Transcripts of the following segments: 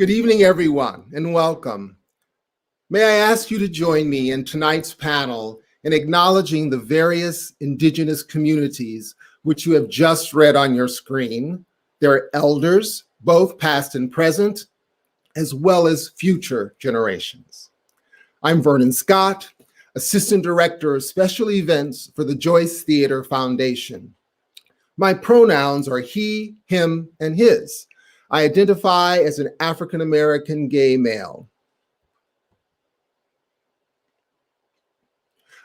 Good evening, everyone, and welcome. May I ask you to join me in tonight's panel in acknowledging the various Indigenous communities which you have just read on your screen, their elders, both past and present, as well as future generations. I'm Vernon Scott, Assistant Director of Special Events for the Joyce Theater Foundation. My pronouns are he, him, and his. I identify as an African-American gay male.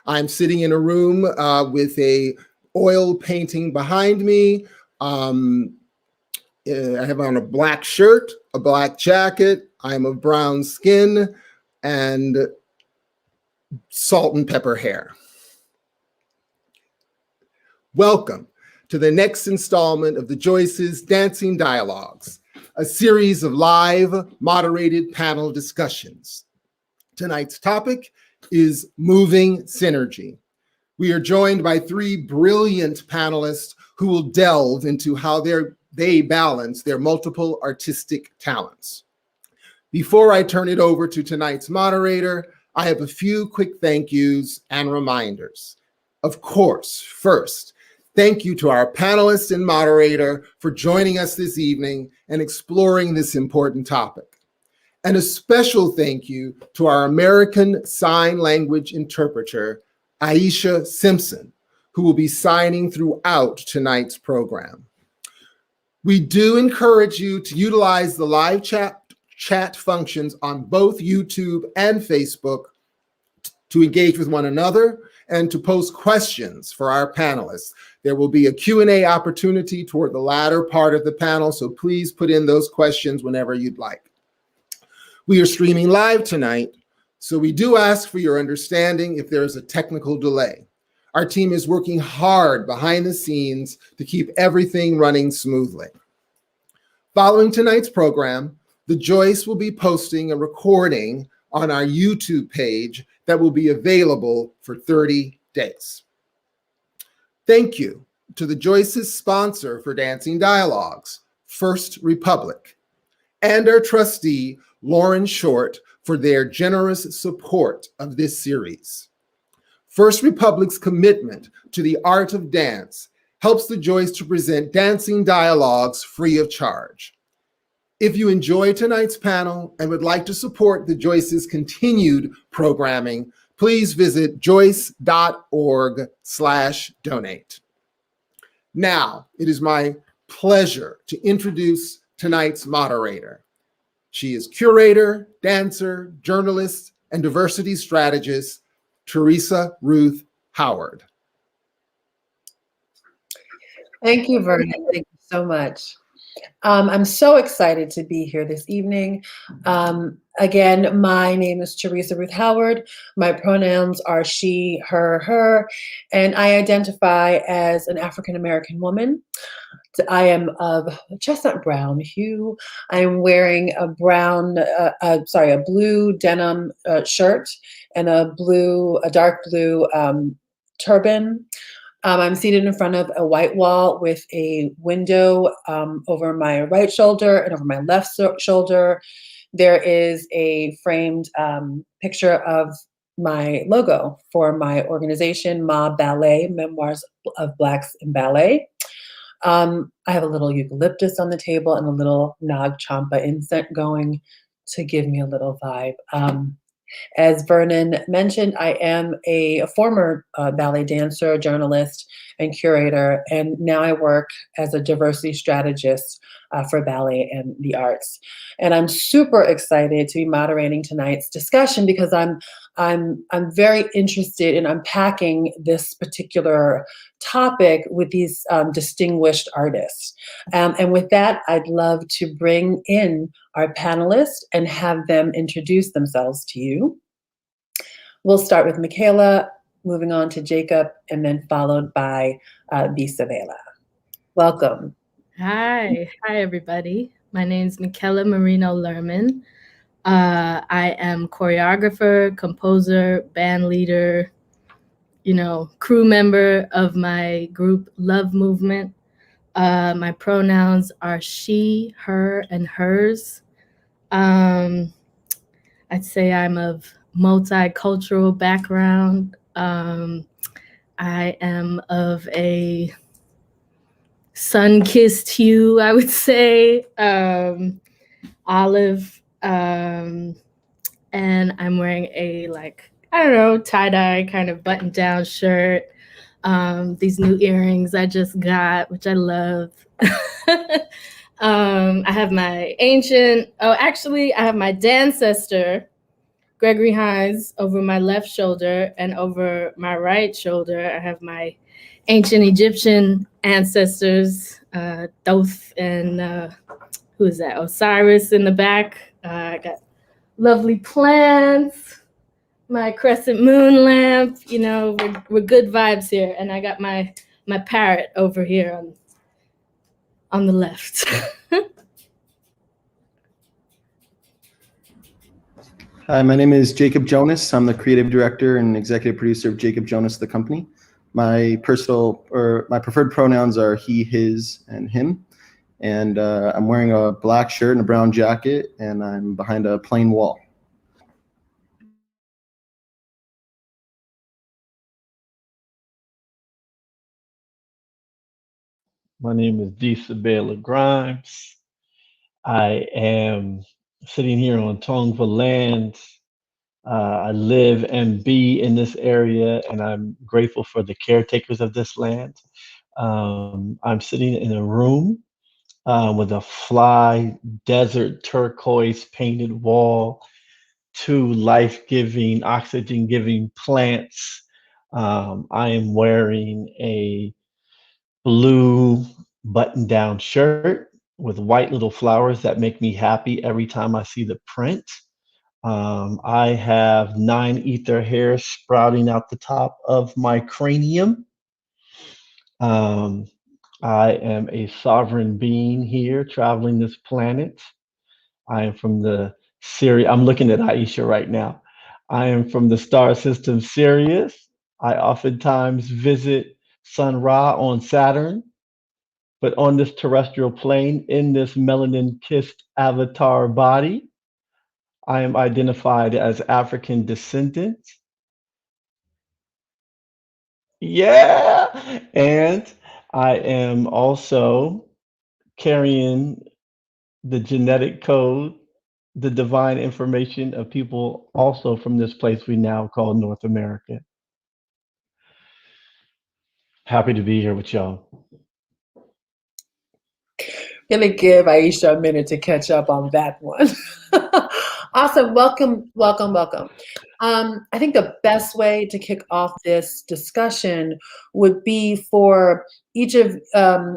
I'm sitting in a room with a oil painting behind me. I have on a black shirt, a black jacket. I'm of brown skin and salt and pepper hair. Welcome to the next installment of the Joyce's Dancing Dialogues, a series of live, moderated panel discussions. Tonight's topic is moving synergy. We are joined by three brilliant panelists who will delve into how they balance their multiple artistic talents. Before I turn it over to tonight's moderator, I have a few quick thank yous and reminders. Of course, first, thank you to our panelists and moderator for joining us this evening and exploring this important topic. And a special thank you to our American Sign Language interpreter, Aisha Simpson, who will be signing throughout tonight's program. We do encourage you to utilize the live chat functions on both YouTube and Facebook to engage with one another and to post questions for our panelists. There will be a Q&A opportunity toward the latter part of the panel, so please put in those questions whenever you'd like. We are streaming live tonight, so we do ask for your understanding if there is a technical delay. Our team is working hard behind the scenes to keep everything running smoothly. Following tonight's program, the Joyce will be posting a recording on our YouTube page that will be available for 30 days. Thank you to the Joyce's sponsor for Dancing Dialogues, First Republic, and our trustee, Lauren Short, for their generous support of this series. First Republic's commitment to the art of dance helps the Joyce to present dancing dialogues free of charge. If you enjoy tonight's panel and would like to support the Joyce's continued programming, please visit joyce.org/donate. Now, it is my pleasure to introduce tonight's moderator. She is curator, dancer, journalist, and diversity strategist, Theresa Ruth Howard. Thank you, Vernon. Thank you so much. I'm so excited to be here this evening. Again, my name is Theresa Ruth Howard. My pronouns are she, her, and I identify as an African-American woman. I am of chestnut brown hue. I'm wearing a blue denim shirt and a dark blue turban. I'm seated in front of a white wall with a window over my right shoulder, and over my left shoulder, there is a framed picture of my logo for my organization, Ma Ballet, Memoirs of Blacks in Ballet. I have a little eucalyptus on the table and a little Nag Champa incense going to give me a little vibe. As Vernon mentioned, I am a former ballet dancer, journalist, and curator, and now I work as a diversity strategist for ballet and the arts. And I'm super excited to be moderating tonight's discussion because I'm very interested in unpacking this particular topic with these distinguished artists. And with that, I'd love to bring in our panelists and have them introduce themselves to you. We'll start with Michela, moving on to Jacob, and then followed by Sabela. Welcome. Hi everybody. My name is Michela Marino Lerman. I am choreographer, composer, band leader, crew member of my group Love Movement. My pronouns are she, her, and hers. I'd say I'm of multicultural background. I am of a sun-kissed hue, I would say, olive, and I'm wearing a, like, I don't know, tie-dye kind of button-down shirt. These new earrings I just got, which I love. I have my I have my ancestor, Gregory Hines, over my left shoulder, and over my right shoulder, I have my ancient Egyptian ancestors, Thoth and who is that? Osiris in the back. I got lovely plants, my crescent moon lamp. You know, we're good vibes here. And I got my parrot over here on the left. Hi, my name is Jacob Jonas. I'm the creative director and executive producer of Jacob Jonas, the company. My preferred pronouns are he, his, and him. And I'm wearing a black shirt and a brown jacket, and I'm behind a plain wall. My name is Sabela Grimes. I am sitting here on Tongva land. I live and be in this area, and I'm grateful for the caretakers of this land. I'm sitting in a room with a fly desert turquoise painted wall, 2 life-giving, oxygen-giving plants. I am wearing a blue button-down shirt with white little flowers that make me happy every time I see the print. I have 9 ether hairs sprouting out the top of my cranium. I am a sovereign being here traveling this planet. I am from the Sirius. I'm looking at Aisha right now. I am from the star system Sirius. I oftentimes visit Sun Ra on Saturn, but on this terrestrial plane, in this melanin-kissed avatar body, I am identified as African descendant. Yeah, and I am also carrying the genetic code, the divine information of people also from this place we now call North America. Happy to be here with y'all. Gonna give Aisha a minute to catch up on that one. Awesome. Welcome, welcome, welcome. I think the best way to kick off this discussion would be for each of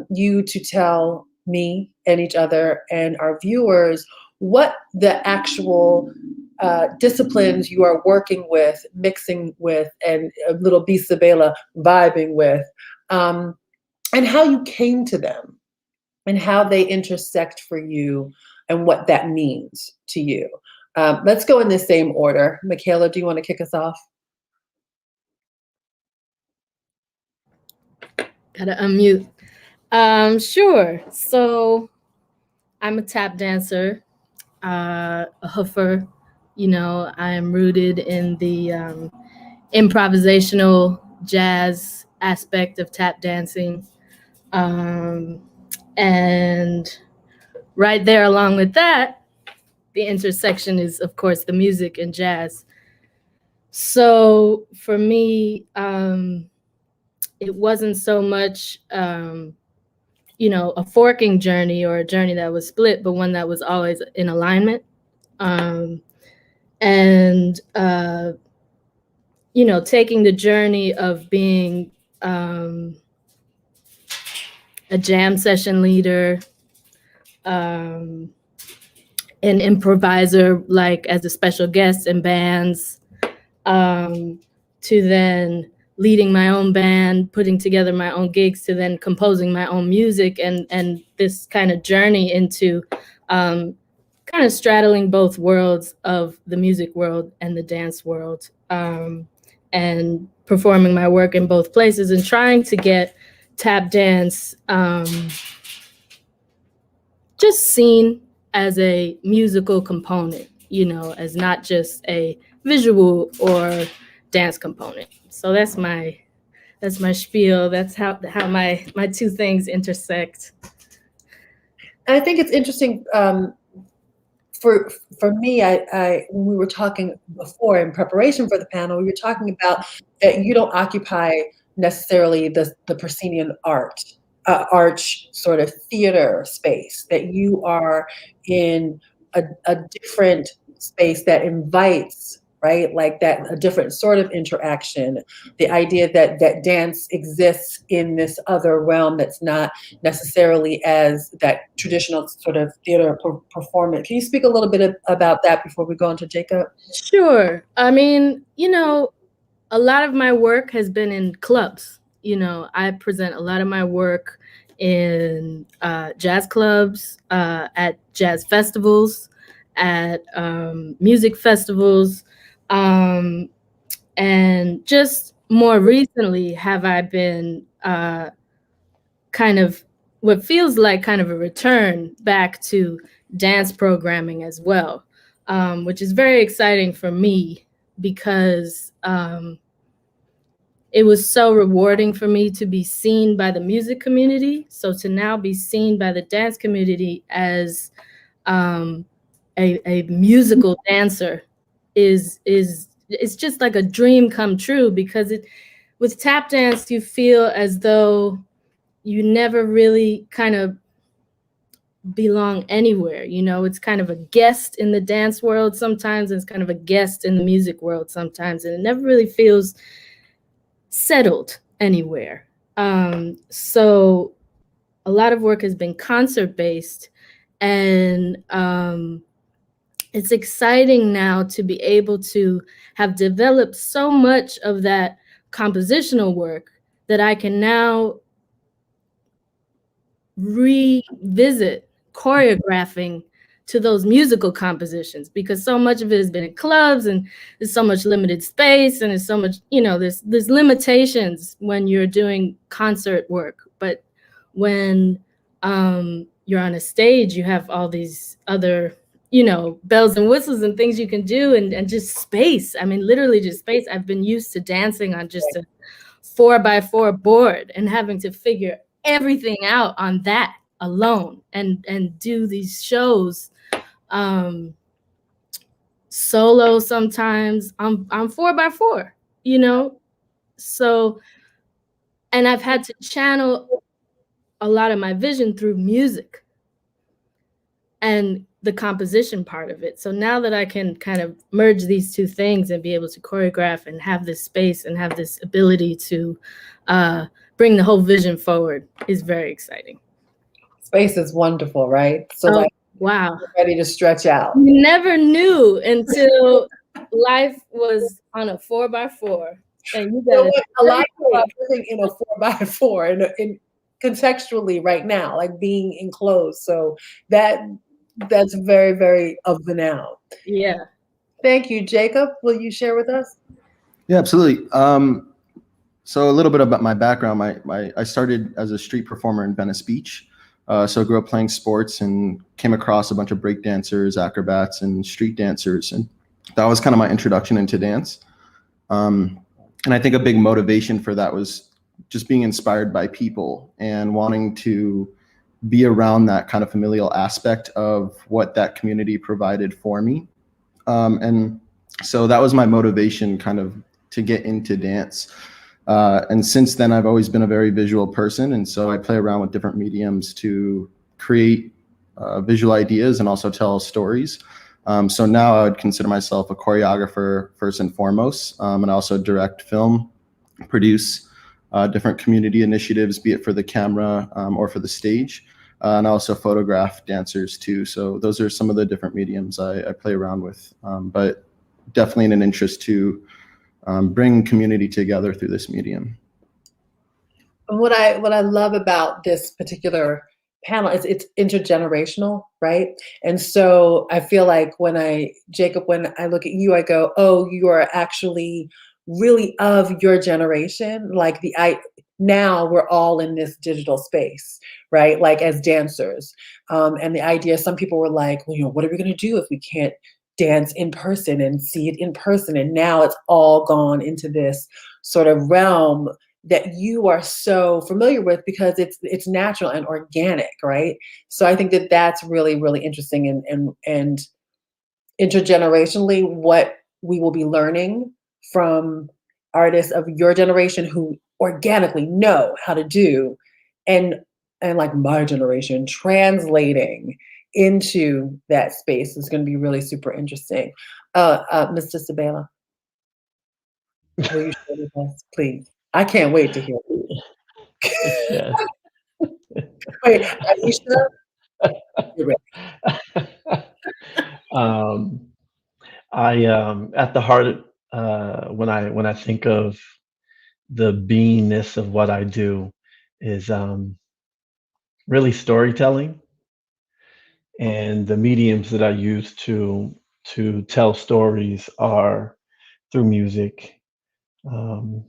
you to tell me and each other and our viewers what the actual disciplines you are working with, mixing with, and a little B. Sabela vibing with, and how you came to them, and how they intersect for you and what that means to you. Let's go in the same order. Michela, do you want to kick us off? Gotta unmute. Sure. So I'm a tap dancer, a hoofer. You know, I am rooted in the improvisational jazz aspect of tap dancing. And right there along with that, the intersection is, of course, the music and jazz. So for me, it wasn't so much, you know, a forking journey or a journey that was split, but one that was always in alignment. You know, taking the journey of being a jam session leader, an improviser, like as a special guest in bands, to then leading my own band, putting together my own gigs, to then composing my own music, and this kind of journey into kind of straddling both worlds of the music world and the dance world, and performing my work in both places and trying to get tap dance just seen as a musical component, you know, as not just a visual or dance component. So that's my spiel. That's how my two things intersect. I think it's interesting. For me, I when we were talking before in preparation for the panel, we were talking about that you don't occupy necessarily the proscenium arch sort of theater space, that you are in a different space that invites, right? Like that, a different sort of interaction. The idea that dance exists in this other realm that's not necessarily as that traditional sort of theater performance. Can you speak a little bit about that before we go into Jacob? Sure. I mean, you know, a lot of my work has been in clubs. You know, I present a lot of my work in jazz clubs, at jazz festivals, at music festivals, and just more recently have I been kind of what feels like kind of a return back to dance programming as well, which is very exciting for me because it was so rewarding for me to be seen by the music community. So to now be seen by the dance community as a musical dancer is it's just like a dream come true, because with tap dance you feel as though you never really kind of belong anywhere. You know, it's kind of a guest in the dance world sometimes, and it's kind of a guest in the music world sometimes, and it never really feels settled anywhere. So a lot of work has been concert based, and it's exciting now to be able to have developed so much of that compositional work that I can now revisit choreographing to those musical compositions, because so much of it has been in clubs and there's so much limited space and there's so much, you know, there's limitations when you're doing concert work. But when you're on a stage, you have all these other, you know, bells and whistles and things you can do, and just space. I mean, literally just space. I've been used to dancing on just a 4x4 board and having to figure everything out on that alone, and do these shows solo sometimes. I'm 4x4, you know? So, and I've had to channel a lot of my vision through music and the composition part of it. So now that I can kind of merge these two things and be able to choreograph and have this space and have this ability to bring the whole vision forward is very exciting. Space is wonderful, right? So like, wow, ready to stretch out. You never knew until life was on a 4x4. And you got a lot of people are living in a 4x4 and contextually right now, like being enclosed. So that's very, very of the now. Yeah. Thank you. Jacob, will you share with us? Yeah, absolutely. So a little bit about my background. I started as a street performer in Venice Beach. So I grew up playing sports and came across a bunch of break dancers, acrobats, and street dancers. And that was kind of my introduction into dance. And I think a big motivation for that was just being inspired by people and wanting to be around that kind of familial aspect of what that community provided for me. And so that was my motivation kind of to get into dance. And since then, I've always been a very visual person. And so I play around with different mediums to create visual ideas and also tell stories. So now I would consider myself a choreographer first and foremost, and I also direct film, produce different community initiatives, be it for the camera or for the stage. And I also photograph dancers too. So those are some of the different mediums I play around with, but definitely an interest to bring community together through this medium. What I love about this particular panel is it's intergenerational, right? And so I feel like Jacob, when I look at you, I go, oh, you are actually really of your generation. Like now we're all in this digital space, right? Like as dancers. And the idea, some people were like, well, what are we going to do if we can't dance in person and see it in person? And now it's all gone into this sort of realm that you are so familiar with because it's natural and organic, right? So I think that that's really, really interesting and intergenerationally what we will be learning from artists of your generation who organically know how to do, and like my generation translating into that space is going to be really super interesting. Mr. Sabela, will you share with us, please? I can't wait to hear. Yes. Wait, are you sure? You're ready. um, I at the heart, when I think of the beingness of what I do, is really storytelling, and the mediums that I use to tell stories are through music, um,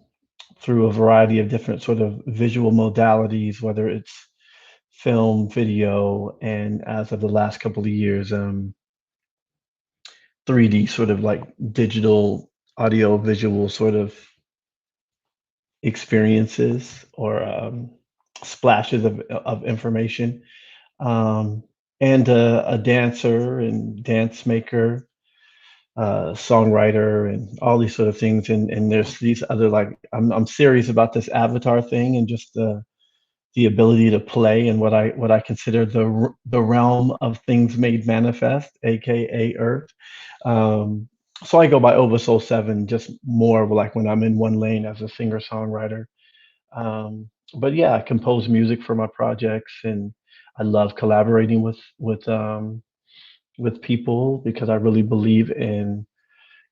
through a variety of different sort of visual modalities, whether it's film, video, and as of the last couple of years, 3D sort of like digital audio visual sort of experiences or splashes of information. Um, and a dancer and dance maker, songwriter, and all these sort of things. And there's these other like I'm serious about this avatar thing and just the ability to play and what I consider the realm of things made manifest, aka Earth. Um, so I go by Oversoul 7, just more like when I'm in one lane as a singer songwriter. But yeah, I compose music for my projects, and I love collaborating with people because I really believe in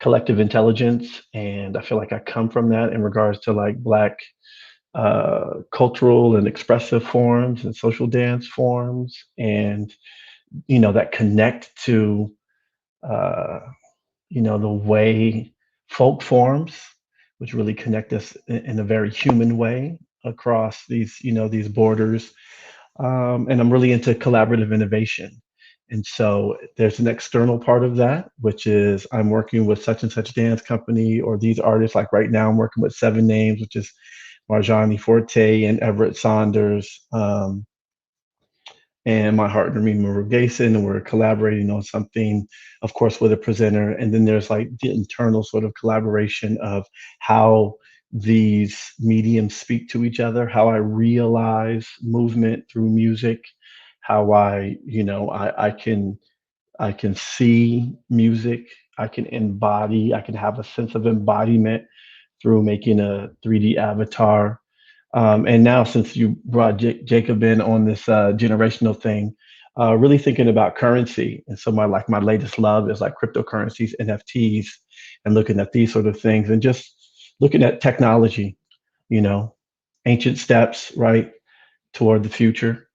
collective intelligence, and I feel like I come from that in regards to like Black cultural and expressive forms and social dance forms, and that connect to uh, the way folk forms, which really connect us in a very human way across these borders. And I'm really into collaborative innovation. And so there's an external part of that, which is I'm working with such and such dance company or these artists. Like right now, I'm working with Seven Names, which is Marjani Forte and Everett Saunders. And my partner, Mima Rugason, and we're collaborating on something, of course, with a presenter. And then there's like the internal sort of collaboration of how these mediums speak to each other, how I realize movement through music, how I can see music, I can embody, I can have a sense of embodiment through making a 3D avatar. And now, since you brought Jacob in on this generational thing, really thinking about currency. And so my latest love is like cryptocurrencies, NFTs, and looking at these sort of things, and just looking at technology. You know, ancient steps, right, toward the future.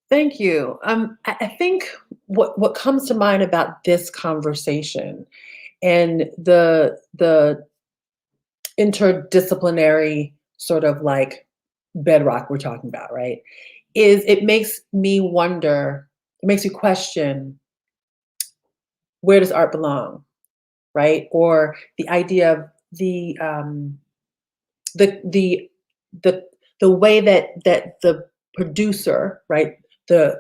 Thank you. I think what comes to mind about this conversation and the interdisciplinary sort of like bedrock we're talking about, right? Is it makes me wonder, it makes you question, where does art belong, right? Or the idea of the the the the way that the producer, right, the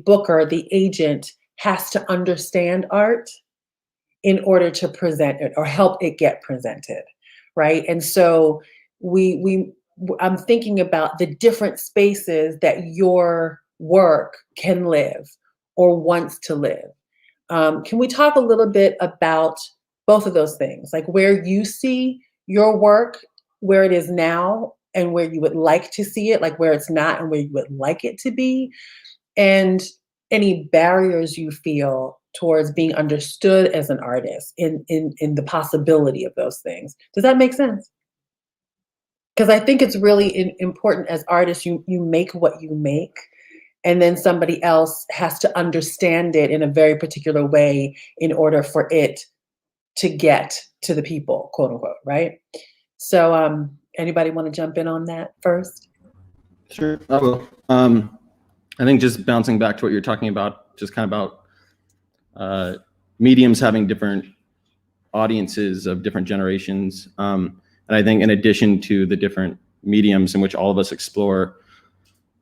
booker, the agent has to understand art in order to present it or help it get presented, right? And so we I'm thinking about the different spaces that your work can live or wants to live. Can we talk a little bit about both of those things, like where you see your work, where it is now, and where you would like to see it, like where it's not and where you would like it to be, and any barriers you feel towards being understood as an artist in the possibility of those things. Does that make sense? Because I think it's really important as artists, you make what you make, and then somebody else has to understand it in a very particular way in order for it to get to the people, quote unquote, right? So anybody want to jump in on that first? Sure, I will. I think just bouncing back to what you're talking about, just kind of about mediums having different audiences of different generations. And I think in addition to the different mediums in which all of us explore,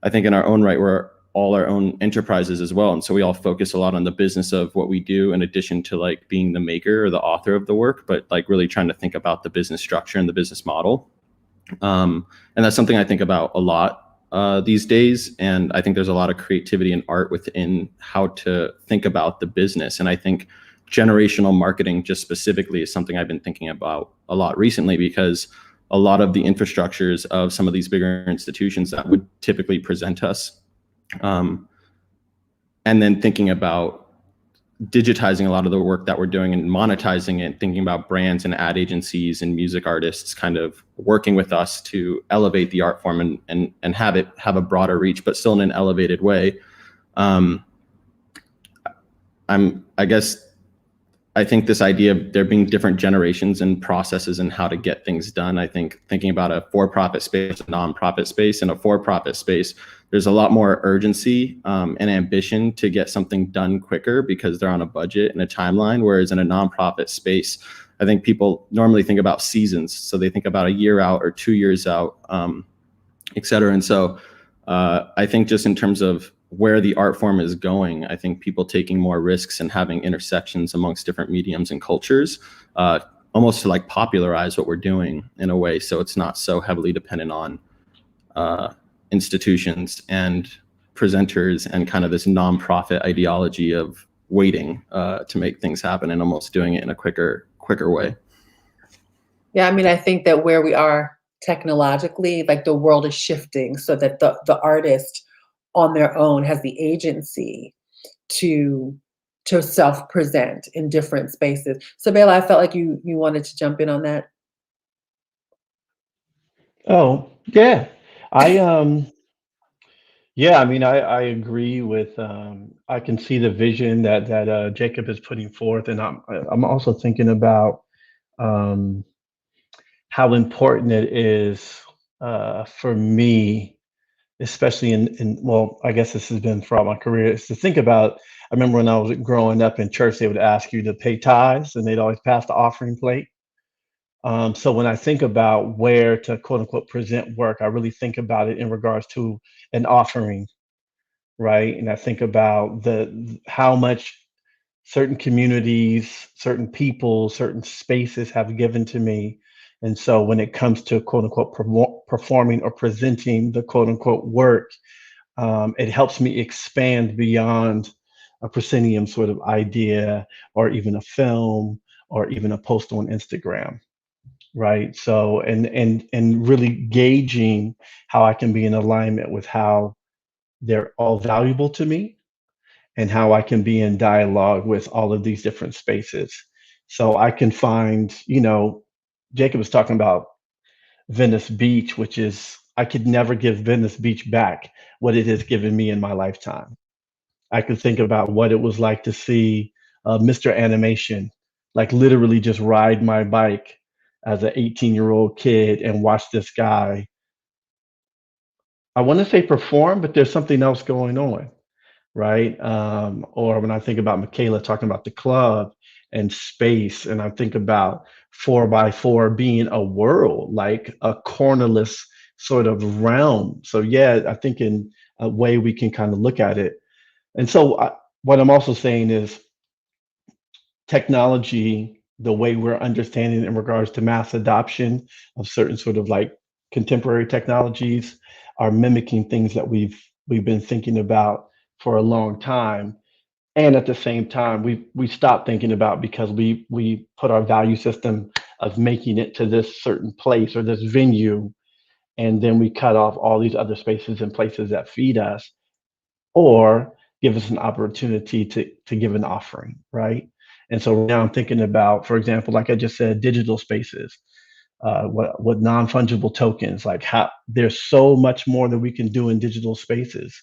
I think in our own right, we're all our own enterprises as well. And so we all focus a lot on the business of what we do in addition to like being the maker or the author of the work, but like really trying to think about the business structure and the business model. And that's something I think about a lot these days. And I think there's a lot of creativity and art within how to think about the business. And I think generational marketing just specifically is something I've been thinking about a lot recently, because a lot of the infrastructures of some of these bigger institutions that would typically present us, and then thinking about digitizing a lot of the work that we're doing and monetizing it, thinking about brands and ad agencies and music artists kind of working with us to elevate the art form and have it have a broader reach, but still in an elevated way. I think this idea of there being different generations and processes and how to get things done, I think thinking about a for-profit space, a nonprofit space, and a for-profit space, there's a lot more urgency and ambition to get something done quicker because they're on a budget and a timeline. Whereas in a nonprofit space, I think people normally think about seasons. So they think about a year out or 2 years out, et cetera. And so I think just in terms of where the art form is going, I think people taking more risks and having intersections amongst different mediums and cultures, almost to like popularize what we're doing in a way. So it's not so heavily dependent on institutions and presenters and kind of this nonprofit ideology of waiting to make things happen and almost doing it in a quicker way. Yeah, I mean, I think that where we are technologically, like the world is shifting so that the artist on their own has the agency to self-present in different spaces. Sabela, I felt like you wanted to jump in on that. Oh, yeah. I yeah, I mean I agree with I can see the vision that Jacob is putting forth, and I'm also thinking about um how important it is for me, especially in well, I guess this has been throughout my career, is to think about. I remember when I was growing up in church, they would ask you to pay tithes, and they'd always pass the offering plate. So when I think about where to quote unquote present work, I really think about it in regards to an offering, right? And I think about the how much certain communities, certain people, certain spaces have given to me. And so when it comes to quote unquote performing or presenting the quote unquote work, it helps me expand beyond a proscenium sort of idea or even a film or even a post on Instagram, right? So and really gauging how I can be in alignment with how they're all valuable to me and how I can be in dialogue with all of these different spaces. So I can find, Jacob was talking about Venice Beach, which is, I could never give Venice Beach back what it has given me in my lifetime. I could think about what it was like to see Mr. Animation, like literally just ride my bike as an 18-year-old kid and watch this guy. I want to say perform, but there's something else going on, right? Or when I think about Michela talking about the club and space, and I think about 4x4 being a world, like a cornerless sort of realm. So yeah, I think in a way we can kind of look at it. And so what I'm also saying is technology, the way we're understanding in regards to mass adoption of certain sort of like contemporary technologies are mimicking things that we've been thinking about for a long time. And at the same time, we stopped thinking about because we put our value system of making it to this certain place or this venue, and then we cut off all these other spaces and places that feed us or give us an opportunity to give an offering, right? And so now I'm thinking about, for example, like I just said, digital spaces, what non-fungible tokens, like how there's so much more that we can do in digital spaces.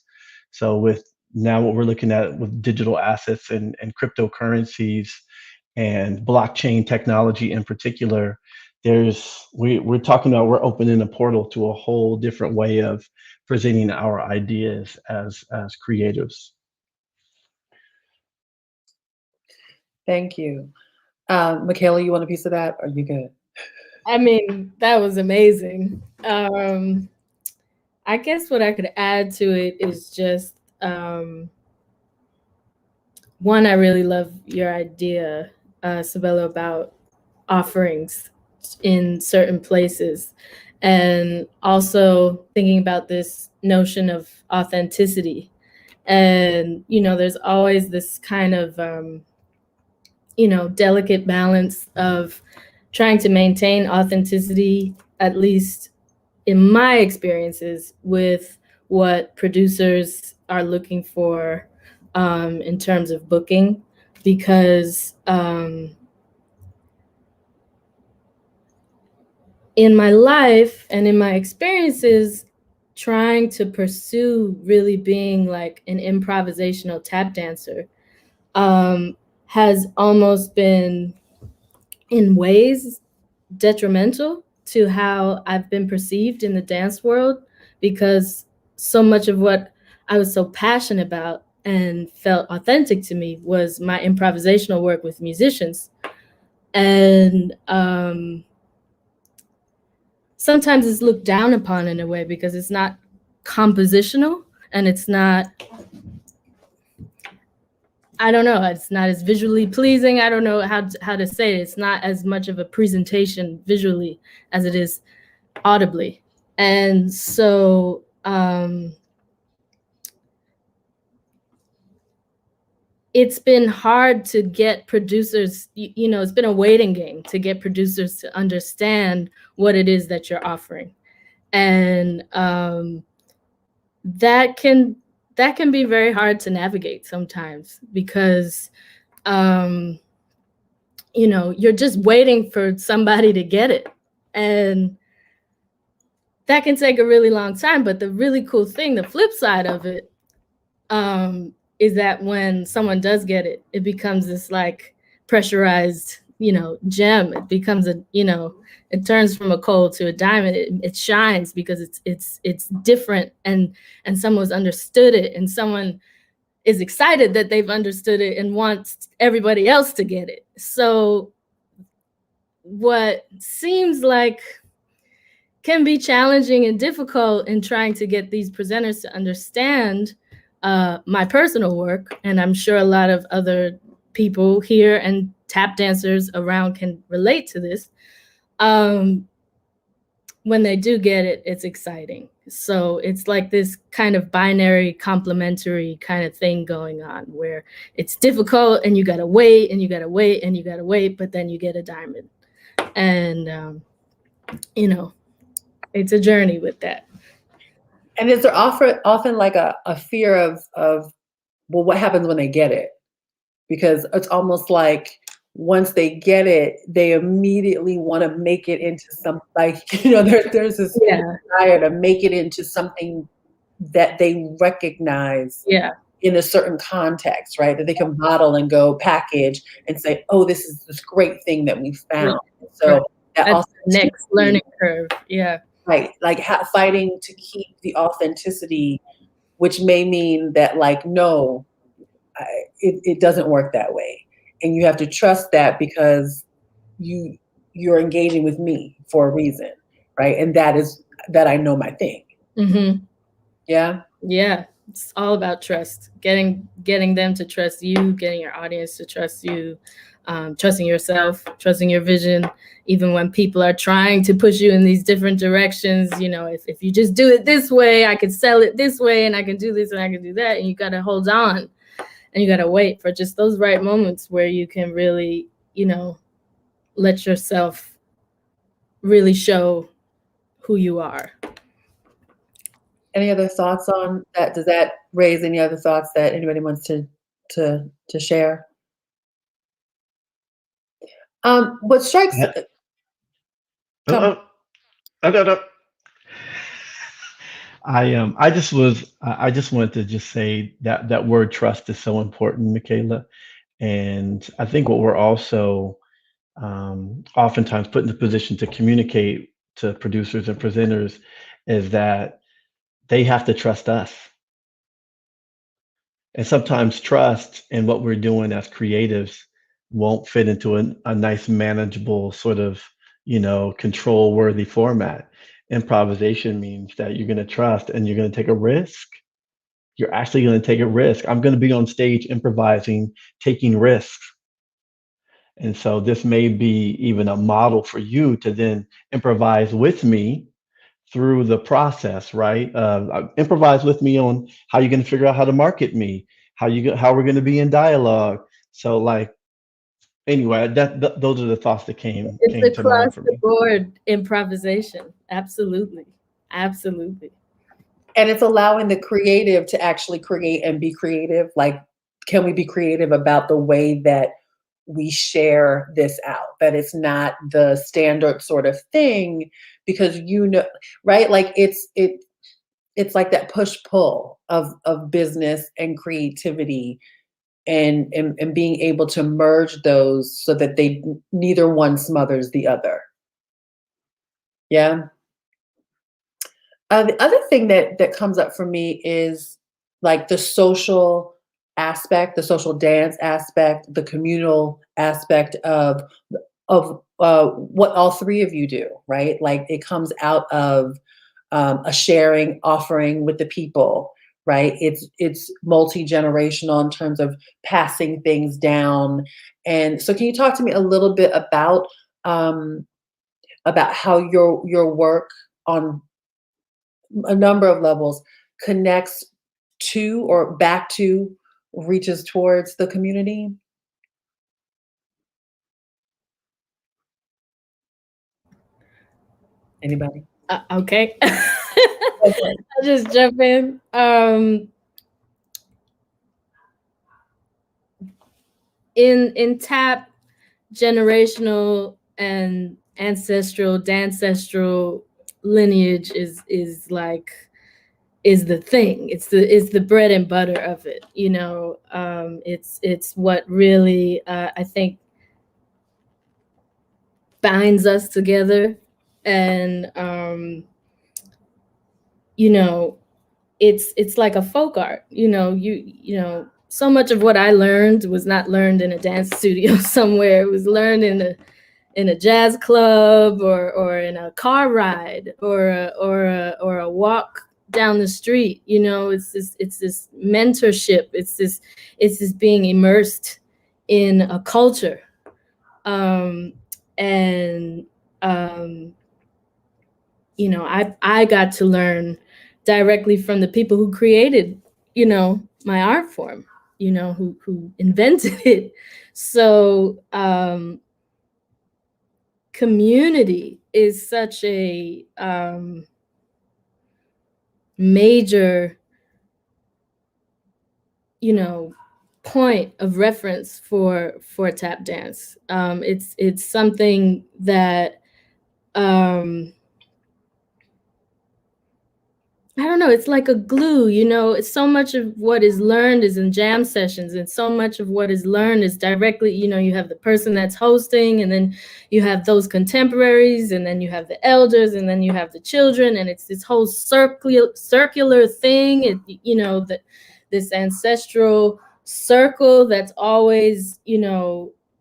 So with now what we're looking at with digital assets and cryptocurrencies and blockchain technology in particular, we're talking about, we're opening a portal to a whole different way of presenting our ideas as creatives. Thank you. Michela, you want a piece of that? Or are you good? I mean, that was amazing. I guess what I could add to it is just one, I really love your idea, Sabela, about offerings in certain places. And also thinking about this notion of authenticity. And, there's always this kind of, delicate balance of trying to maintain authenticity, at least in my experiences, with what producers are looking for in terms of booking, because in my life and in my experiences, trying to pursue really being like an improvisational tap dancer has almost been, in ways, detrimental to how I've been perceived in the dance world, because so much of what I was so passionate about and felt authentic to me was my improvisational work with musicians. And sometimes it's looked down upon in a way because it's not compositional, and it's not, I don't know, it's not as visually pleasing. I don't know how to say it. It's not as much of a presentation visually as it is audibly. And so it's been hard to get producers, it's been a waiting game to get producers to understand what it is that you're offering. And that can be very hard to navigate sometimes, because you're just waiting for somebody to get it, and that can take a really long time. But the really cool thing, the flip side of it, is that when someone does get it, it becomes this like pressurized, gem. It becomes it turns from a coal to a diamond. It shines because it's different, and someone's understood it, and someone is excited that they've understood it and wants everybody else to get it. So what seems like can be challenging and difficult in trying to get these presenters to understand my personal work, and I'm sure a lot of other people here and tap dancers around can relate to this. When they do get it, it's exciting. So it's like this kind of binary complementary kind of thing going on, where it's difficult and you gotta wait and you gotta wait and you gotta wait, but then you get a diamond. And it's a journey with that. And is there often like a fear of, well, what happens when they get it? Because it's almost like once they get it, they immediately want to make it into some, like, there's this desire to make it into something that they recognize in a certain context, right? That they can model and go package and say, oh, this is this great thing that we found. Right. So that's next learning curve. Yeah. Right. Like fighting to keep the authenticity, which may mean that, like, no, it doesn't work that way. And you have to trust that because you're engaging with me for a reason, right? And that I know my thing. Mm-hmm. Yeah. Yeah. It's all about trust. Getting them to trust you, getting your audience to trust you, trusting yourself, trusting your vision, even when people are trying to push you in these different directions. If you just do it this way, I could sell it this way, and I can do this and I can do that. And you got to hold on, and you got to wait for just those right moments where you can really, let yourself really show who you are. Any other thoughts on that? Does that raise any other thoughts that anybody wants to share? What strikes No. I just wanted to just say that word trust is so important, Michela. And I think what we're also oftentimes put in the position to communicate to producers and presenters is that they have to trust us. And sometimes trust in what we're doing as creatives won't fit into a nice, manageable sort of, control worthy format. Improvisation means that you're going to trust and you're going to take a risk. You're actually going to take a risk. I'm going to be on stage improvising, taking risks. And so this may be even a model for you to then improvise with me through the process, right? Improvise with me on how you're going to figure out how to market me, how we're going to be in dialogue. So, like, anyway, those are the thoughts that came It's to mind across for the me. board improvisation. Absolutely. Absolutely. And it's allowing the creative to actually create and be creative. Like, can we be creative about the way that we share this out? That it's not the standard sort of thing, because right? Like it's like that push-pull of business and creativity, and being able to merge those so that neither one smothers the other. Yeah. The other thing that comes up for me is like the social aspect, the social dance aspect, the communal aspect of what all three of you do, right? Like it comes out of a sharing, offering with the people, right? It's multi-generational in terms of passing things down. And so, can you talk to me a little bit about how your work on a number of levels connects to or back to, reaches towards the community? Anybody? Okay. I'll just jump in. In tap, generational and ancestral, dancestral lineage is the thing. It's the bread and butter of it. It's what really I think binds us together, and it's like a folk art. So much of what I learned was not learned in a dance studio somewhere. It was learned in a jazz club, or in a car ride, or a walk down the street. It's this mentorship. It's this being immersed in a culture, and I got to learn directly from the people who created my art form, who invented it. So community is such a major point of reference for tap dance. It's something that I don't know, it's like a glue. It's so much of what is learned is in jam sessions, and so much of what is learned is directly, you have the person that's hosting, and then you have those contemporaries, and then you have the elders, and then you have the children, and it's this whole circular thing. This ancestral circle that's always,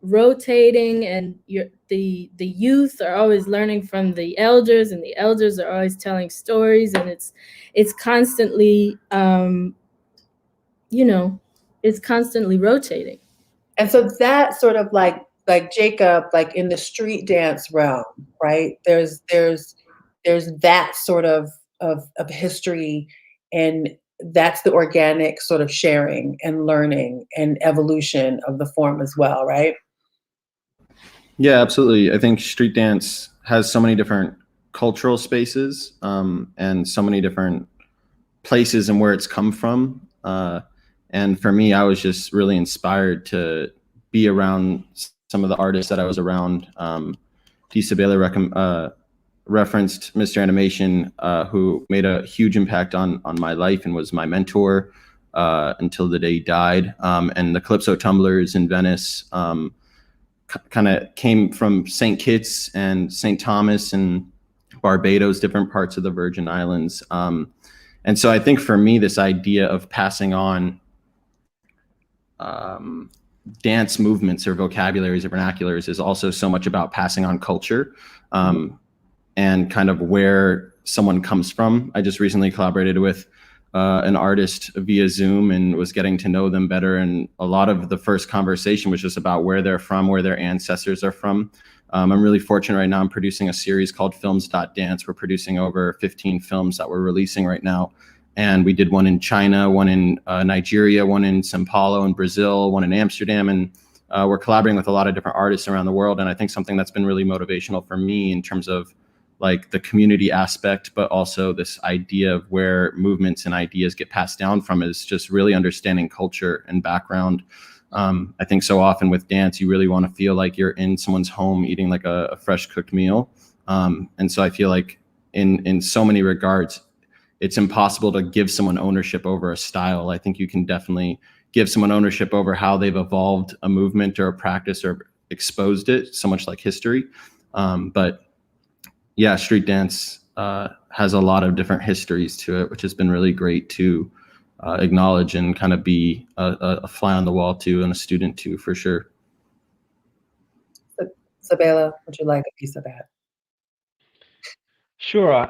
rotating, and the youth are always learning from the elders, and the elders are always telling stories, and it's constantly it's constantly rotating. And so that sort of like Jacob, like in the street dance realm, right? There's that sort of history, and that's the organic sort of sharing and learning and evolution of the form as well, right? Yeah, absolutely. I think street dance has so many different cultural spaces, and so many different places and where it's come from. And for me, I was just really inspired to be around some of the artists that I was around. Sabela referenced Mr. Animation, who made a huge impact on my life and was my mentor. until the day he died. And the Calypso tumblers in Venice kind of came from St. Kitts and St. Thomas and Barbados, different parts of the Virgin Islands. And so I think for me, this idea of passing on dance movements or vocabularies or vernaculars is also so much about passing on culture and kind of where someone comes from. I just recently collaborated with an artist via Zoom and was getting to know them better. And a lot of the first conversation was just about where they're from, where their ancestors are from. I'm really fortunate right now. I'm producing a series called Films.Dance. We're producing over 15 films that we're releasing right now. And we did one in China, one in Nigeria, one in Sao Paulo in Brazil, one in Amsterdam. And we're collaborating with a lot of different artists around the world. And I think something that's been really motivational for me in terms of like the community aspect, but also this idea of where movements and ideas get passed down from is just really understanding culture and background. I think so often with dance, you really want to feel like you're in someone's home eating like a fresh cooked meal. And so I feel like in so many regards, it's impossible to give someone ownership over a style. I think you can definitely give someone ownership over how they've evolved a movement or a practice or exposed it, so much like history. But yeah, street dance has a lot of different histories to it, which has been really great to acknowledge and kind of be a fly on the wall to and a student to, for sure. Sabela, would you like a piece of that? Sure.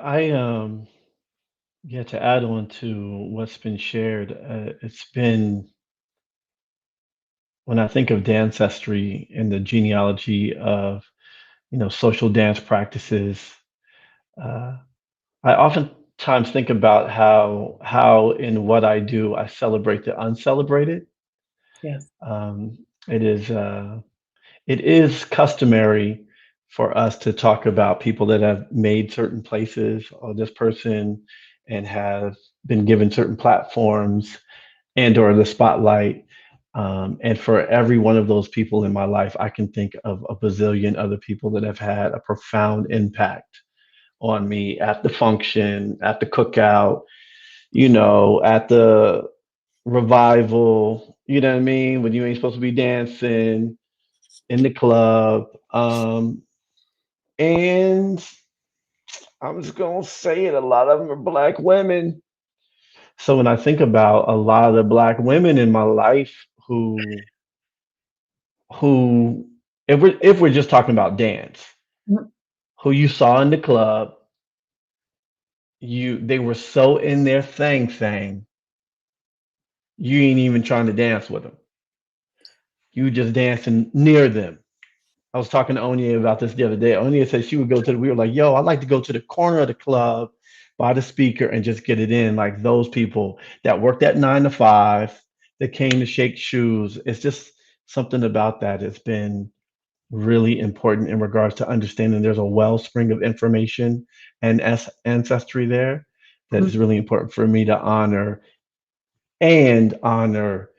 Yeah, to add on to what's been shared, it's been, when I think of Dancestry and the genealogy of, social dance practices, uh, I oftentimes think about how in what I do, I celebrate the uncelebrated. Yes. Um, it is it is customary for us to talk about people that have made certain places or this person and have been given certain platforms and or the spotlight. And for every one of those people in my life, I can think of a bazillion other people that have had a profound impact on me at the function, at the cookout, at the revival, you know what I mean? When you ain't supposed to be dancing in the club. And I'm just gonna say it, a lot of them are Black women. So when I think about a lot of the Black women in my life who if we're just talking about dance, Mhm. who you saw in the club, they were so in their thing, you ain't even trying to dance with them. You just dancing near them. I was talking to Onya about this the other day. Onya said she would go to we were like, yo, I'd like to go to the corner of the club by the speaker and just get it in. Like those people that worked at 9 to 5, that came to shake shoes. It's just something about that. It's been really important in regards to understanding there's a wellspring of information and ancestry there that is really important for me to honor and honor.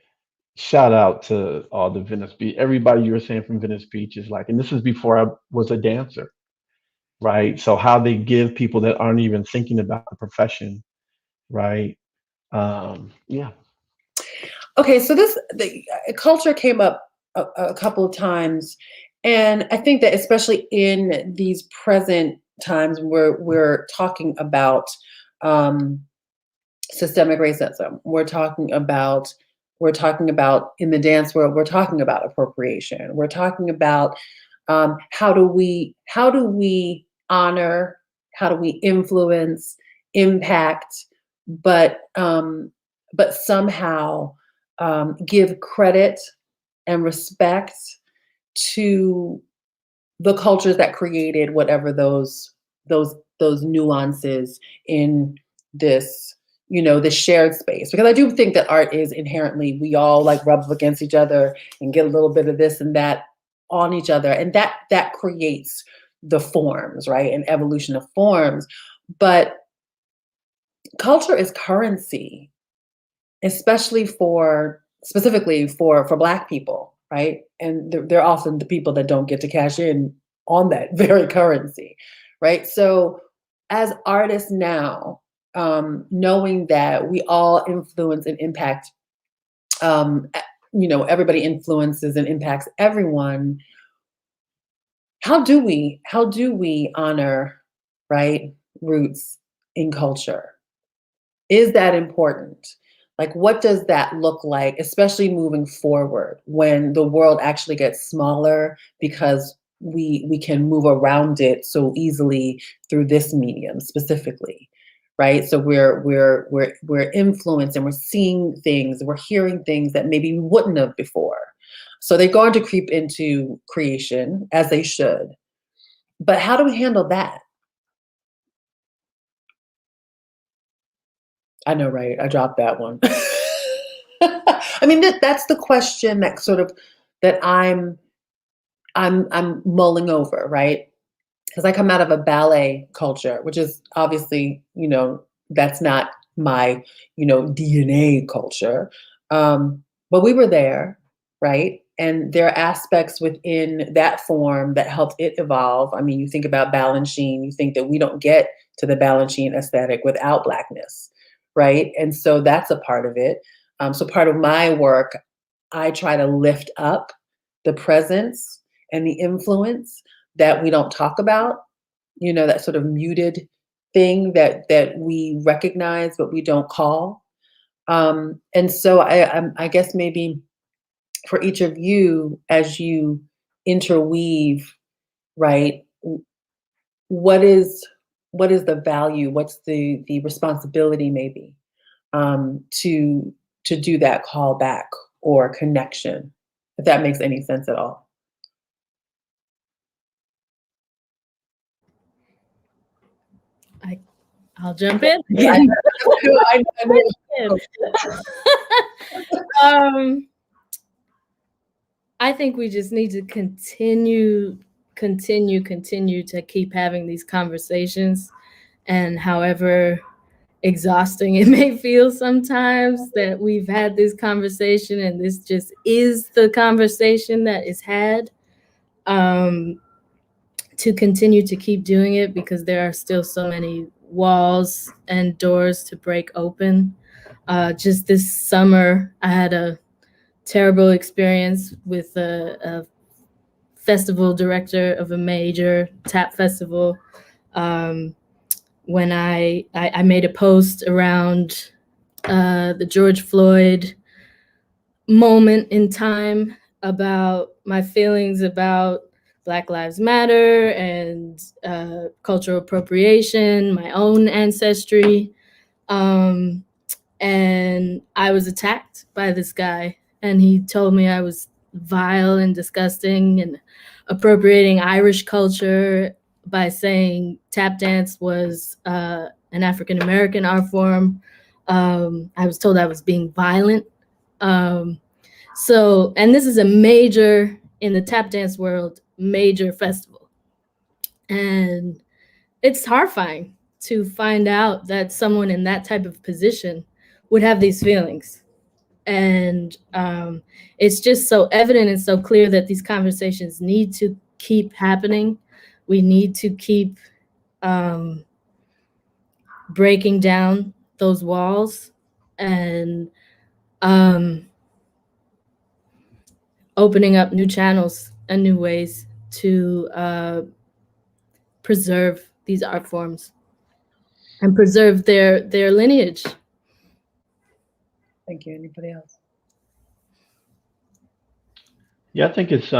Shout out to all the Venice Beach, everybody you were saying from Venice Beach is like, and this is before I was a dancer, right? So how they give people that aren't even thinking about the profession, right? Yeah. Okay, so the culture came up a couple of times, and I think that especially in these present times where we're talking about um, systemic racism, we're talking about in the dance world, we're talking about appropriation, we're talking about how do we honor, how do we influence, impact, but somehow give credit and respect to the cultures that created whatever those nuances in this, this shared space. Because I do think that art is inherently, we all like rub up against each other and get a little bit of this and that on each other, and that creates the forms, right? And evolution of forms. But culture is currency, especially specifically for Black people, right? And they're often the people that don't get to cash in on that very currency, right? So as artists now, knowing that we all influence and impact, everybody influences and impacts everyone. How do we honor, right, roots in culture? Is that important? Like, what does that look like, especially moving forward when the world actually gets smaller because we can move around it so easily through this medium specifically, right? So we're influenced and we're seeing things, we're hearing things that maybe we wouldn't have before. So they're going to creep into creation as they should. But how do we handle that? I know, right? I dropped that one. I mean, that's the question that sort of that I'm mulling over, right? Because I come out of a ballet culture, which is obviously, that's not my, DNA culture. But we were there, right? And there are aspects within that form that helped it evolve. I mean, you think about Balanchine, you think that we don't get to the Balanchine aesthetic without Blackness, right? And so that's a part of it. So part of my work, I try to lift up the presence and the influence that we don't talk about, that sort of muted thing that we recognize but we don't call. And so I guess maybe for each of you, as you interweave, right, what is the value? What's the responsibility maybe to do that call back or connection, if that makes any sense at all? I'll jump in. I I think we just need to continue to keep having these conversations, and however exhausting it may feel sometimes that we've had this conversation and this just is the conversation that is had, to continue to keep doing it, because there are still so many walls and doors to break open. Just this summer, I had a terrible experience with a festival director of a major tap festival. When I made a post around the George Floyd moment in time about my feelings about Black Lives Matter and cultural appropriation, my own ancestry. And I was attacked by this guy, and he told me I was vile and disgusting and appropriating Irish culture by saying tap dance was an African-American art form. I was told I was being violent. So, and this is a major, in the tap dance world, major festival. And it's horrifying to find out that someone in that type of position would have these feelings. And it's just so evident and so clear that these conversations need to keep happening. We need to keep breaking down those walls and opening up new channels and new ways to preserve these art forms and preserve their lineage. Thank you. Anybody else? Yeah, I think it's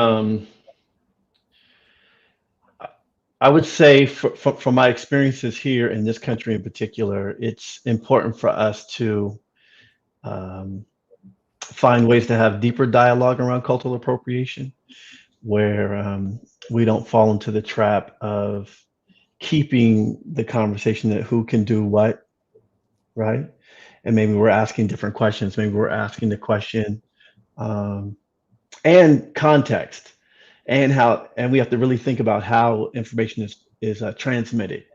I would say from my experiences here in this country in particular, it's important for us to find ways to have deeper dialogue around cultural appropriation, where we don't fall into the trap of keeping the conversation that who can do what, right? And maybe we're asking different questions. Maybe we're asking the question and context, and we have to really think about how information is transmitted.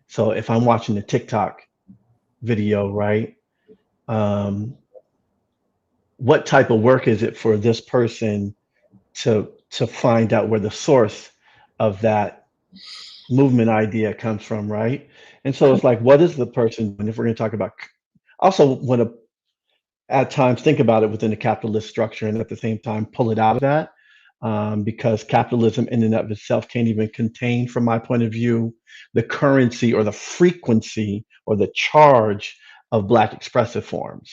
So if I'm watching a TikTok video, right, what type of work is it for this person to find out where the source of that movement idea comes from, right? And so it's like, what is the person, and if we're going to talk about, also want to at times think about it within the capitalist structure and at the same time pull it out of that, because capitalism in and of itself can't even contain, from my point of view, the currency or the frequency or the charge of Black expressive forms,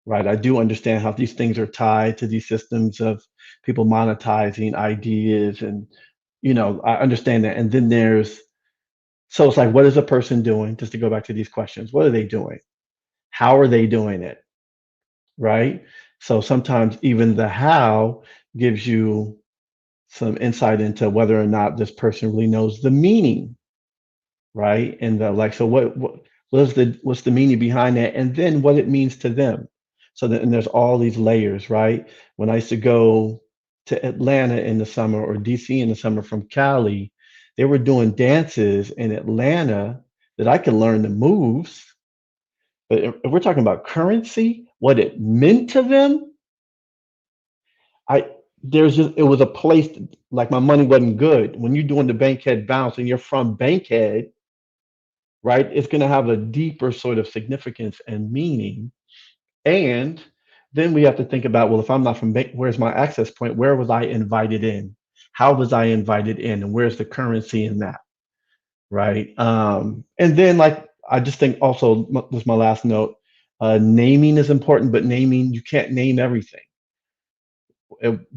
right? I do understand how these things are tied to these systems of people monetizing ideas, and I understand that. And then so it's like, what is a person doing? Just to go back to these questions, what are they doing? How are they doing it? Right? So sometimes even the how gives you some insight into whether or not this person really knows the meaning, right? And like, so what's the meaning behind that, and then what it means to them. So that, and there's all these layers, right? When I used to go to Atlanta in the summer or DC in the summer from Cali, they were doing dances in Atlanta that I could learn the moves, but if we're talking about currency, what it meant to them, I there's just it was a place like my money wasn't good. When you're doing the Bankhead bounce and you're from Bankhead, right? It's going to have a deeper sort of significance and meaning. And then we have to think about, well, if I'm not from Bank, where's my access point? Where was I invited in? How was I invited in? And where's the currency in that? Right. And then, like, I just think also, this is my last note, naming is important, but naming, you can't name everything.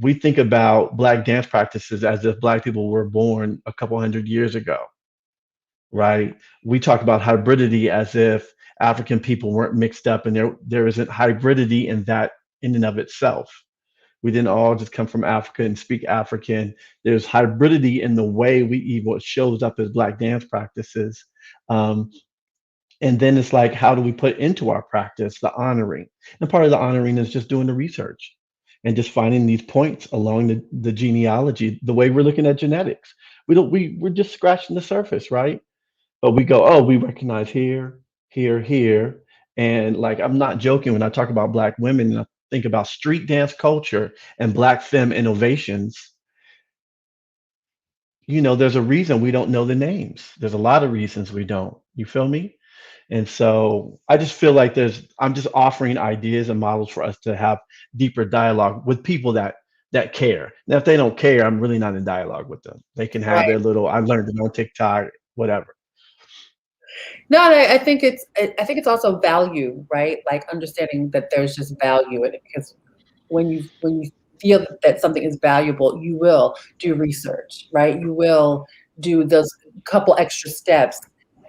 We think about Black dance practices as if Black people were born a couple hundred years ago, right? We talk about hybridity as if African people weren't mixed up, and there isn't hybridity in that in and of itself. We didn't all just come from Africa and speak African. There's hybridity in the way we even shows up as Black dance practices. Um, and then it's like, how do we put into our practice the honoring? And part of the honoring is just doing the research and just finding these points along the genealogy, the way we're looking at genetics. We're just scratching the surface, right? But we go, oh, we recognize here, here, here. And like, I'm not joking when I talk about Black women and I think about street dance culture and Black femme innovations. There's a reason we don't know the names. There's a lot of reasons we don't. You feel me? And so I just feel like I'm just offering ideas and models for us to have deeper dialogue with people that care. Now, if they don't care, I'm really not in dialogue with them. They can have Right. their little, I learned it on TikTok, whatever. No, and I think it's also value, right? Like understanding that there's just value in it, because when you feel that something is valuable, you will do research, right? You will do those couple extra steps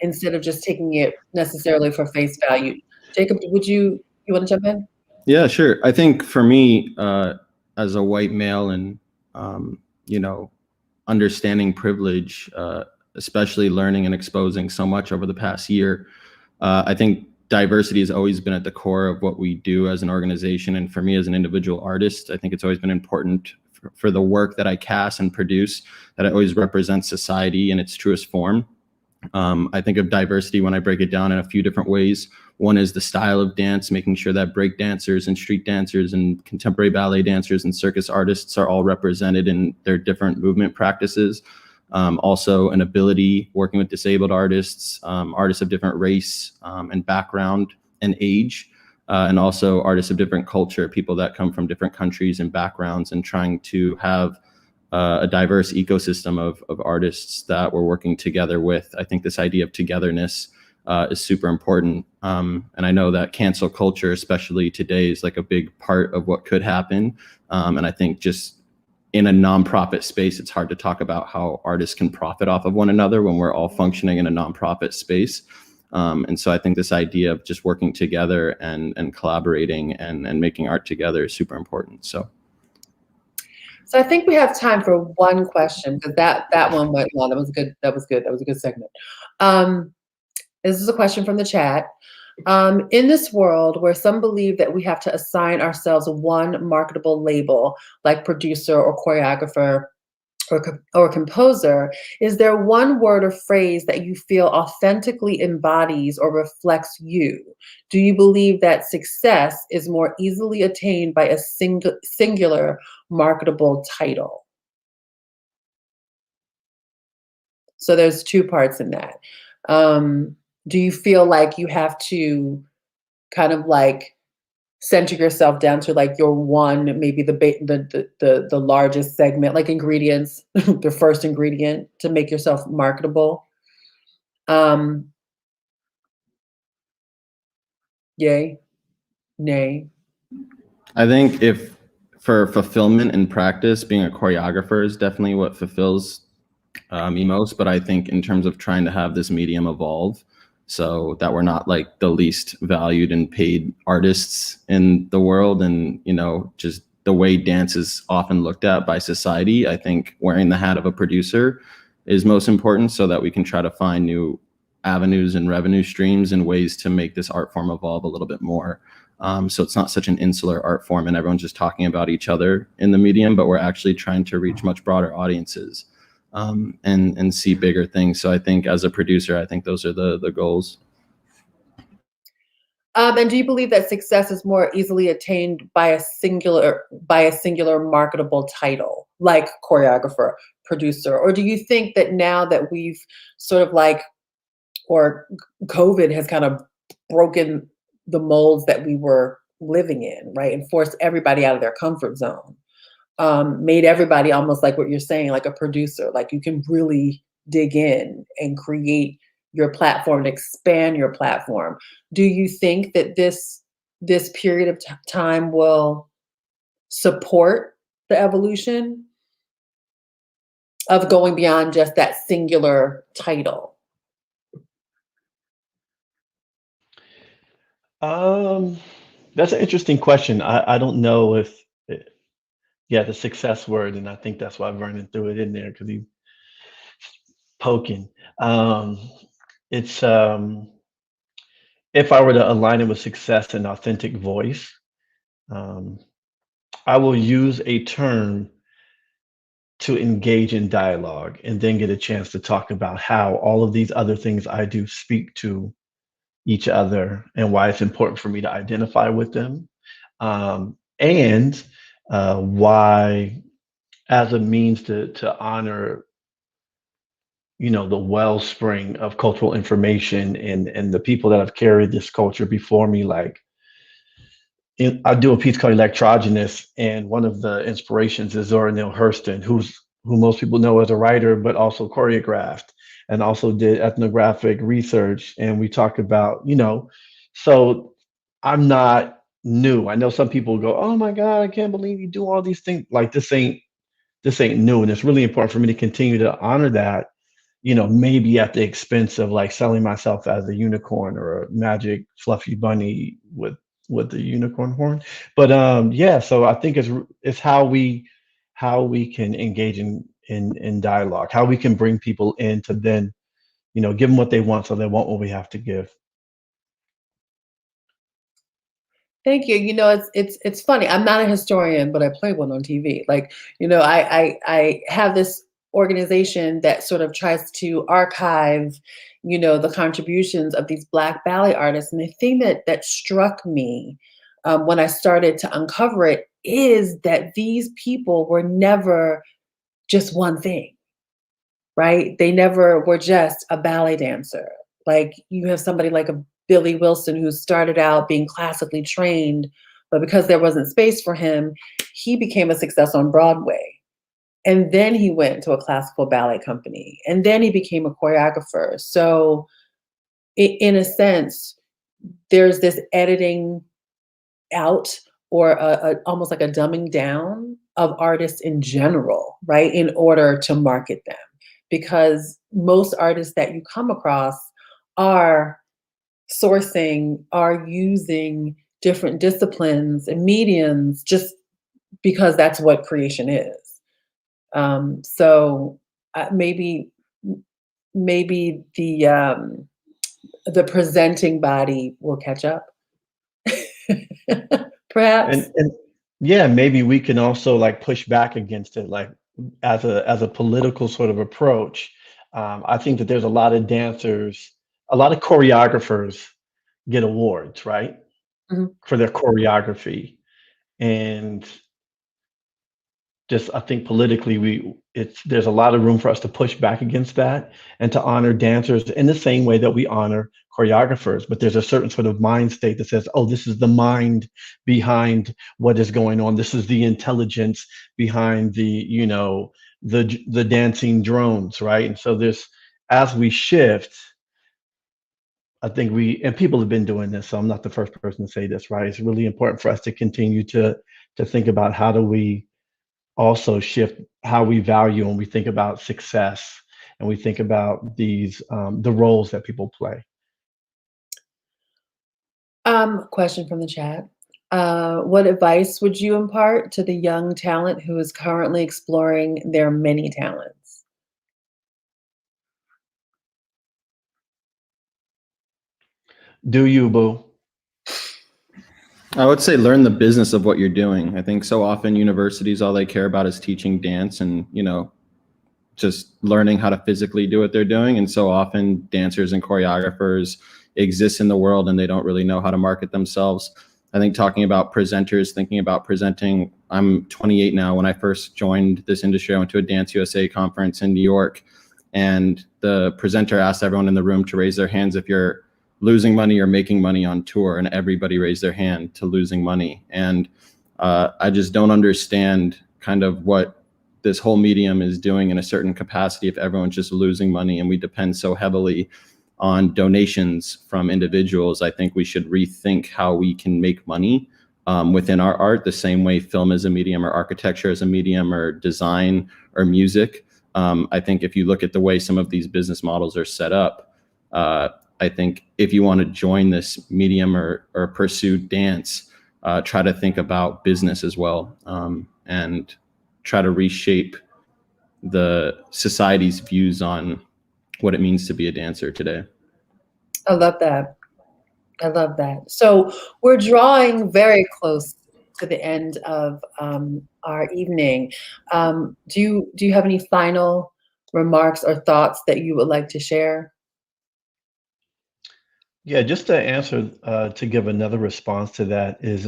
instead of just taking it necessarily for face value. Jacob, you want to jump in? Yeah, sure. I think for me, as a white male and, you know, understanding privilege, especially learning and exposing so much over the past year, I think diversity has always been at the core of what we do as an organization. And for me as an individual artist, I think it's always been important for the work that I cast and produce, that it always represents society in its truest form. I think of diversity when I break it down in a few different ways. One is the style of dance, making sure that break dancers and street dancers and contemporary ballet dancers and circus artists are all represented in their different movement practices. Also an ability working with disabled artists, artists of different race and background and age, and also artists of different culture, people that come from different countries and backgrounds, and trying to have a diverse ecosystem of artists that we're working together with. I think this idea of togetherness is super important. And I know that cancel culture, especially today, is like a big part of what could happen. And I think just in a nonprofit space, it's hard to talk about how artists can profit off of one another when we're all functioning in a nonprofit space. And so I think this idea of just working together and collaborating and making art together is super important. So I think we have time for one question, because that one went long. That was good. That was good. That was a good segment. This is a question from the chat. In this world where some believe that we have to assign ourselves one marketable label, like producer or choreographer or composer, is there one word or phrase that you feel authentically embodies or reflects you? Do you believe that success is more easily attained by a singular marketable title? So there's two parts in that. Do you feel like you have to kind of like center yourself down to like your one, maybe the largest segment, like ingredients, the first ingredient to make yourself marketable? Yay, nay. I think if for fulfillment and practice, being a choreographer is definitely what fulfills me most. But I think in terms of trying to have this medium evolve so that we're not like the least valued and paid artists in the world, and just the way dance is often looked at by society, I think wearing the hat of a producer is most important so that we can try to find new avenues and revenue streams and ways to make this art form evolve a little bit more. So it's not such an insular art form and everyone's just talking about each other in the medium, but we're actually trying to reach much broader audiences and see bigger things. So I think as a producer, I think those are the goals. And do you believe that success is more easily attained by a singular marketable title, like choreographer, producer? Or do you think that now that we've sort of like, or COVID has kind of broken the molds that we were living in, right? And forced everybody out of their comfort zone, made everybody almost like what you're saying, like a producer, like you can really dig in and create your platform and expand your platform. Do you think that this period of time will support the evolution of going beyond just that singular title? That's an interesting question. I don't know if, yeah, the success word, and I think that's why Vernon threw it in there because he's poking. It's If I were to align it with success and authentic voice, um, I will use a term to engage in dialogue and then get a chance to talk about how all of these other things I do speak to each other and why it's important for me to identify with them. And why, as a means to honor, the wellspring of cultural information and the people that have carried this culture before me, like I do a piece called Electrogenous, and one of the inspirations is Zora Neale Hurston, who most people know as a writer, but also choreographed and also did ethnographic research. And we talk about, so I'm not new. I know some people go, "Oh my God, I can't believe you do all these things." Like this ain't new, and it's really important for me to continue to honor that, maybe at the expense of like selling myself as a unicorn or a magic fluffy bunny with the unicorn horn. But yeah, so I think it's how we can engage in dialogue, how we can bring people in to then, give them what they want so they want what we have to give. Thank you. It's funny. I'm not a historian, but I play one on TV. Like, I have this organization that sort of tries to archive, the contributions of these Black ballet artists. And the thing that struck me when I started to uncover it is that these people were never just one thing, right? They never were just a ballet dancer. Like you have somebody like a Billy Wilson who started out being classically trained, but because there wasn't space for him, he became a success on Broadway. And then he went to a classical ballet company, and then he became a choreographer. So in a sense, there's this editing out or almost like a dumbing down of artists in general, right? In order to market them. Because most artists that you come across are are using different disciplines and mediums just because that's what creation is. So maybe the presenting body will catch up, perhaps. And yeah, maybe we can also like push back against it, like as a political sort of approach. I think that there's a lot of dancers, a lot of choreographers get awards, right, Mhm. for their choreography. And just I think politically there's a lot of room for us to push back against that and to honor dancers in the same way that we honor choreographers. But there's a certain sort of mind state that says, oh, this is the mind behind what is going on. This is the intelligence behind the dancing drones, right? And so as we shift, I think and people have been doing this, so I'm not the first person to say this, right? It's really important for us to continue to think about how do we also shift how we value when we think about success and we think about these the roles that people play. Question from the chat. What advice would you impart to the young talent who is currently exploring their many talents? Do you, boo? I would say learn the business of what you're doing. I think so often universities, all they care about is teaching dance and, just learning how to physically do what they're doing. And so often dancers and choreographers exist in the world and they don't really know how to market themselves. I think talking about presenters, thinking about presenting, I'm 28 now. When I first joined this industry, I went to a Dance USA conference in New York, and the presenter asked everyone in the room to raise their hands if you're losing money or making money on tour, and everybody raised their hand to losing money. And I just don't understand kind of what this whole medium is doing in a certain capacity if everyone's just losing money and we depend so heavily on donations from individuals. I think we should rethink how we can make money within our art, the same way film is a medium or architecture is a medium or design or music. I think if you look at the way some of these business models are set up, I think if you want to join this medium or pursue dance, try to think about business as well, and try to reshape the society's views on what it means to be a dancer today. I love that. I love that. So we're drawing very close to the end of our evening. Do you have any final remarks or thoughts that you would like to share? Yeah, just to answer, to give another response to that is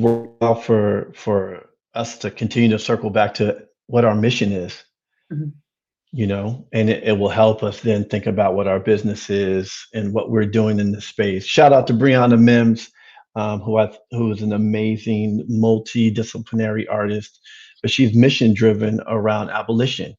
work well for us to continue to circle back to what our mission is, Mhm. and it will help us then think about what our business is and what we're doing in this space. Shout out to Brianna Mims, who is an amazing multidisciplinary artist, but she's mission driven around abolition.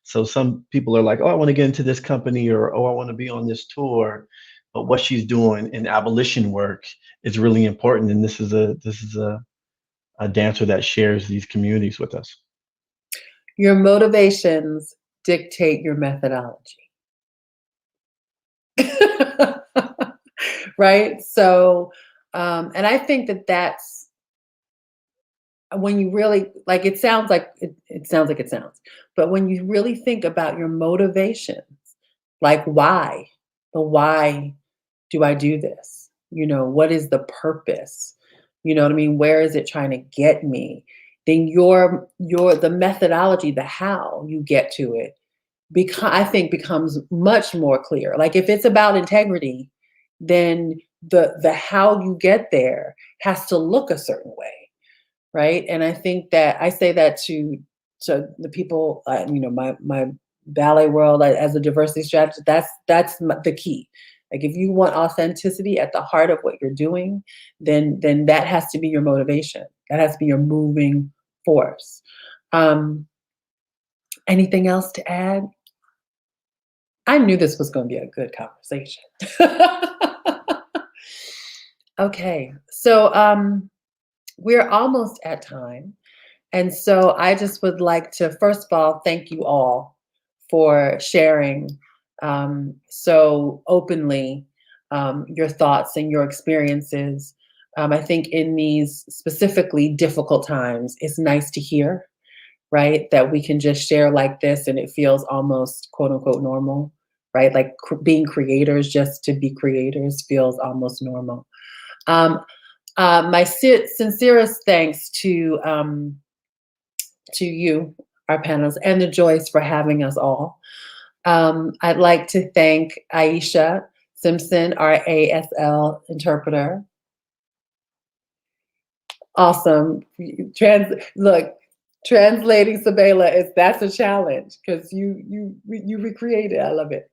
So some people are like, oh, I want to get into this company, or oh, I want to be on this tour. But what she's doing in abolition work is really important. And this is a dancer that shares these communities with us. Your motivations dictate your methodology. Right? So, and I think that's when you really, like, it sounds like it sounds, but when you really think about your motivations, like why do I do this? What is the purpose? You know what I mean? Where is it trying to get me? Then the methodology, the how you get to it, I think becomes much more clear. Like if it's about integrity, then the how you get there has to look a certain way, right? And I think that I say that to the people, my ballet world as a diversity strategist. That's the key. Like if you want authenticity at the heart of what you're doing, then that has to be your motivation. That has to be your moving force. Anything else to add? I knew this was going to be a good conversation. Okay, so we're almost at time. And so I just would like to, first of all, thank you all for sharing so openly your thoughts and your experiences. I think in these specifically difficult times, it's nice to hear, right? That we can just share like this and it feels almost quote unquote normal, right? Like being creators just to be creators feels almost normal. My sincerest thanks to you, our panelists, and to Joyce for having us all. I'd like to thank Aisha Simpson, our ASL interpreter. Awesome. Look, Translating Sabela that's a challenge because you recreate it. I love it.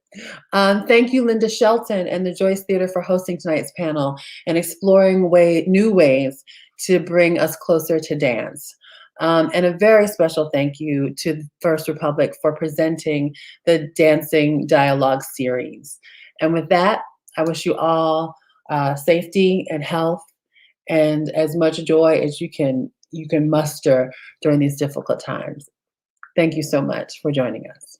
Thank you, Linda Shelton and the Joyce Theater for hosting tonight's panel and exploring new ways to bring us closer to dance. And a very special thank you to First Republic for presenting the Dancing Dialogue series. And with that, I wish you all safety and health and as much joy as you can muster during these difficult times. Thank you so much for joining us.